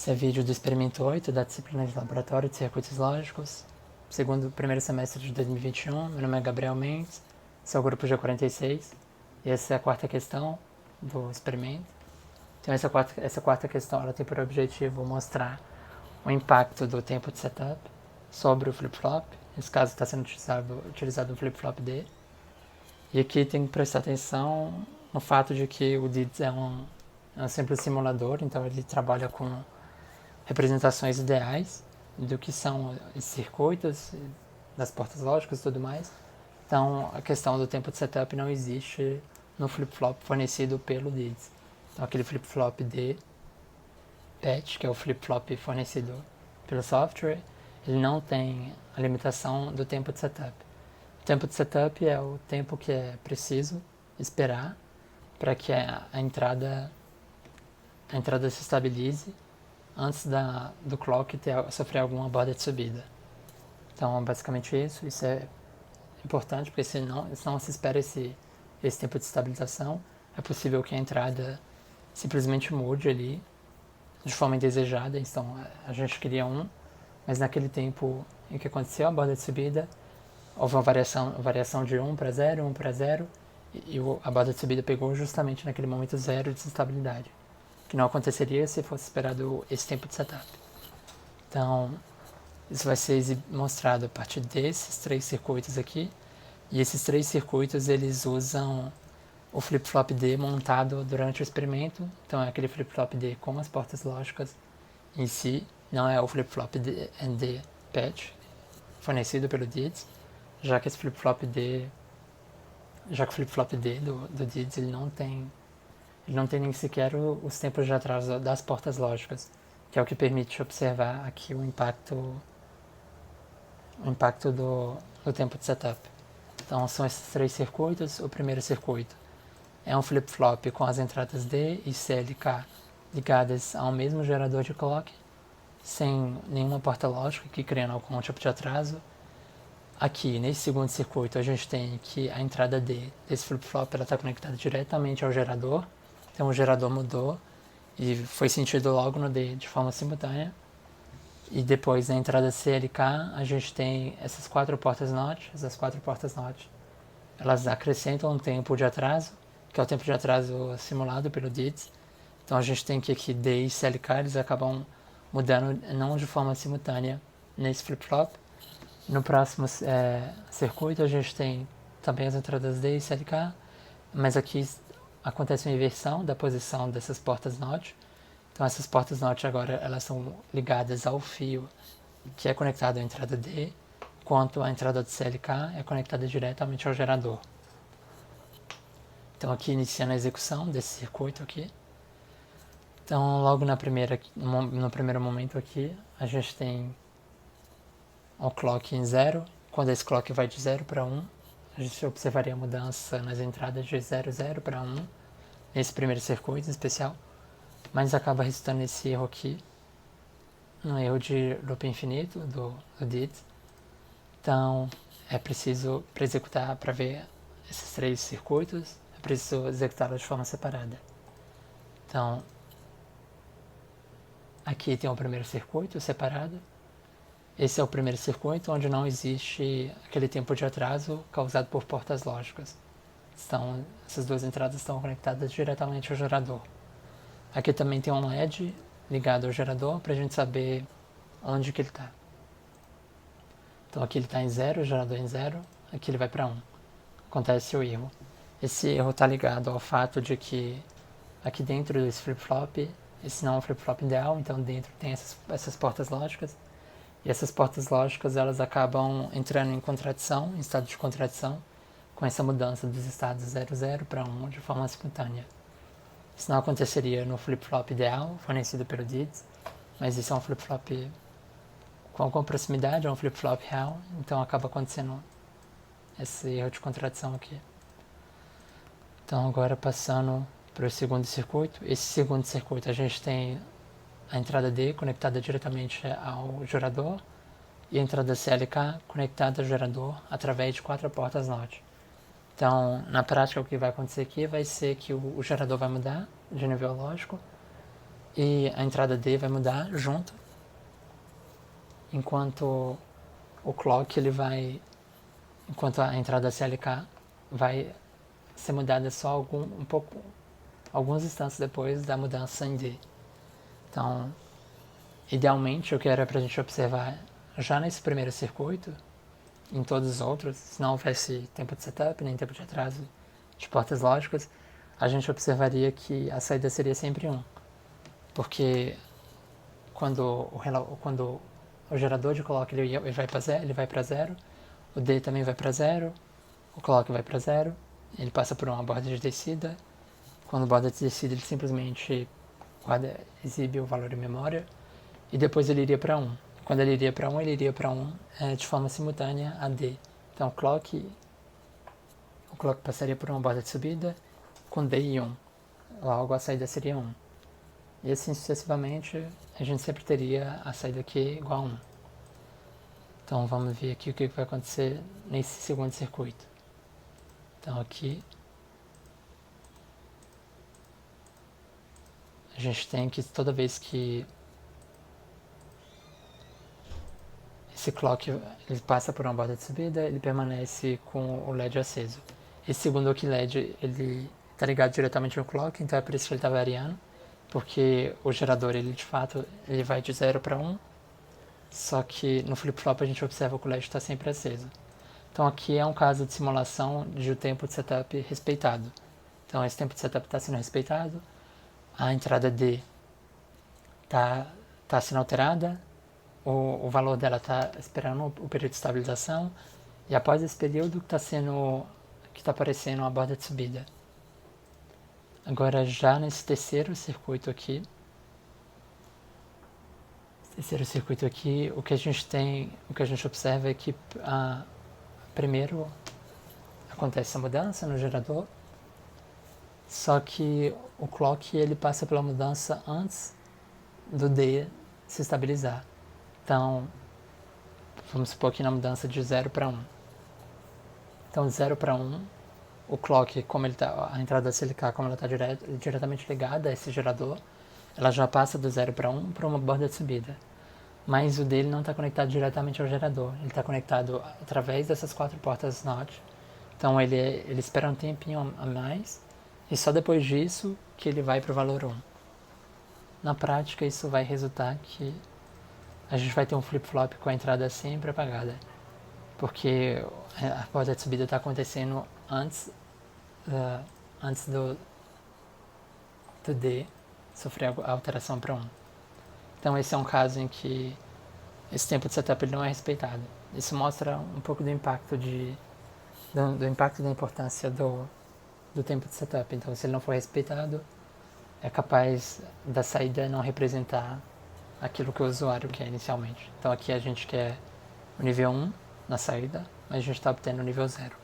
Esse é vídeo do experimento 8 da disciplina de laboratório de circuitos lógicos, primeiro semestre de 2021. Meu nome é Gabriel Mendes, esse é o grupo G46 e essa é a quarta questão do experimento. Então essa quarta questão ela tem por objetivo mostrar o impacto do tempo de setup sobre o flip-flop. Nesse caso está sendo utilizado o flip-flop D. E aqui tem que prestar atenção no fato de que o DIDS é um simples simulador, então ele trabalha com representações ideais do que são os circuitos, das portas lógicas e tudo mais. Então a questão do tempo de setup não existe no flip-flop fornecido pelo DIDS. Então aquele flip-flop D patch, que é o flip-flop fornecido pelo software, ele não tem a limitação do tempo de setup. O tempo de setup é o tempo que é preciso esperar para que a entrada se estabilize antes do clock sofrer alguma borda de subida. Então, basicamente isso é importante, porque senão se espera esse tempo de estabilização, é possível que a entrada simplesmente mude ali de forma indesejada. Então, a gente queria mas naquele tempo em que aconteceu a borda de subida, houve uma variação de 1 para 0, 1 para 0, e a borda de subida pegou justamente naquele momento zero de instabilidade, que não aconteceria se fosse esperado esse tempo de setup. Então, isso vai ser mostrado a partir desses três circuitos aqui, e esses três circuitos eles usam o flip-flop D montado durante o experimento. Então é aquele flip-flop D com as portas lógicas em si, não é o flip-flop D patch fornecido pelo DIDS, já que o flip-flop D do DIDS ele não tem nem sequer os tempos de atraso das portas lógicas, que é o que permite observar aqui o impacto do tempo de setup. Então são esses três circuitos. O primeiro circuito é um flip-flop com as entradas D e CLK ligadas ao mesmo gerador de clock, sem nenhuma porta lógica, que criando algum tipo de atraso. Aqui, nesse segundo circuito, a gente tem que a entrada D desse flip-flop está conectada diretamente ao gerador. Então o gerador mudou e foi sentido logo no D de forma simultânea. E depois, na entrada CLK, a gente tem essas quatro portas NOT. Essas quatro portas NOT, elas acrescentam um tempo de atraso, que é o tempo de atraso simulado pelo DIDS. Então a gente tem que aqui D e CLK, eles acabam mudando não de forma simultânea nesse flip-flop. No próximo circuito a gente tem também as entradas D e CLK, mas aqui acontece uma inversão da posição dessas portas NOT. Então essas portas NOT agora elas são ligadas ao fio que é conectado à entrada D, enquanto a entrada do CLK é conectada diretamente ao gerador. Então aqui iniciando a execução desse circuito aqui. Então logo no primeiro momento aqui a gente tem o clock em 0. Quando esse clock vai de 0 para 1, a gente observaria a mudança nas entradas de 0, 0 para 1, nesse primeiro circuito em especial, mas acaba resultando nesse erro aqui, um erro de loop infinito do DIDS. Então é preciso, para executar, para ver esses três circuitos, é preciso executá-los de forma separada. Então aqui tem o primeiro circuito separado. Esse é o primeiro circuito onde não existe aquele tempo de atraso causado por portas lógicas. Então, essas duas entradas estão conectadas diretamente ao gerador. Aqui também tem um LED ligado ao gerador para a gente saber onde que ele está. Então aqui ele está em 0, o gerador em 0, aqui ele vai para 1. Acontece o erro. Esse erro está ligado ao fato de que aqui dentro desse flip-flop, esse não é um flip-flop ideal, então dentro tem essas portas lógicas. E essas portas lógicas elas acabam entrando em contradição, em estado de contradição, com essa mudança dos estados 0, 0 para 1 de forma simultânea. Isso não aconteceria no flip-flop ideal, fornecido pelo DIDS, mas isso é um flip-flop com alguma proximidade, é um flip-flop real, então acaba acontecendo esse erro de contradição aqui. Então agora passando para o segundo circuito. Esse segundo circuito a gente tem a entrada D conectada diretamente ao gerador e a entrada CLK conectada ao gerador através de quatro portas NOT. Então, na prática, o que vai acontecer aqui vai ser que o gerador vai mudar de nível lógico e a entrada D vai mudar junto, enquanto o clock enquanto a entrada CLK vai ser mudada só alguns instantes depois da mudança em D. Então, idealmente, o que era para a gente observar já nesse primeiro circuito, em todos os outros, se não houvesse tempo de setup, nem tempo de atraso de portas lógicas, a gente observaria que a saída seria sempre 1. Porque quando o gerador de clock ele vai para 0, o D também vai para 0, o clock vai para 0, ele passa por uma borda de descida. Quando a borda de descida, ele simplesmente exibe o valor em memória e depois ele iria para 1. Quando ele iria para 1, ele iria para 1 de forma simultânea a D. Então o clock passaria por uma borda de subida com D e 1. Logo a saída seria 1. E assim sucessivamente, a gente sempre teria a saída Q igual a 1. Então vamos ver aqui o que vai acontecer nesse segundo circuito. Então aqui a gente tem que toda vez que esse clock ele passa por uma borda de subida, ele permanece com o LED aceso. Esse segundo aqui LED ele está ligado diretamente no clock, então é por isso que ele está variando, porque o gerador ele de fato ele vai de 0 para 1, só que no flip-flop a gente observa que o LED está sempre aceso. Então aqui é um caso de simulação de o tempo de setup respeitado. Então esse tempo de setup está sendo respeitado, a entrada D está sendo alterada, o valor dela está esperando o período de estabilização, e após esse período que está aparecendo uma borda de subida. Agora já nesse terceiro circuito aqui, o que a gente observa é que primeiro acontece a mudança no gerador, só que o clock ele passa pela mudança antes do D se estabilizar. Então, vamos supor que na mudança de 0 para 1. Então, 0 para 1, o clock, a entrada da CLK, como ela está diretamente ligada a esse gerador, ela já passa do 0 para 1 para uma borda de subida. Mas o dele não está conectado diretamente ao gerador, ele está conectado através dessas 4 portas NOT. Então ele espera um tempinho a mais, e só depois disso que ele vai para o valor 1. Na prática, isso vai resultar que a gente vai ter um flip-flop com a entrada sempre apagada, porque a borda de subida está acontecendo antes do D sofrer a alteração para 1. Então esse é um caso em que esse tempo de setup ele não é respeitado. Isso mostra um pouco do impacto da importância do tempo de setup. Então se ele não for respeitado, é capaz da saída não representar aquilo que o usuário quer inicialmente. Então aqui a gente quer o nível 1 na saída, mas a gente está obtendo o nível 0.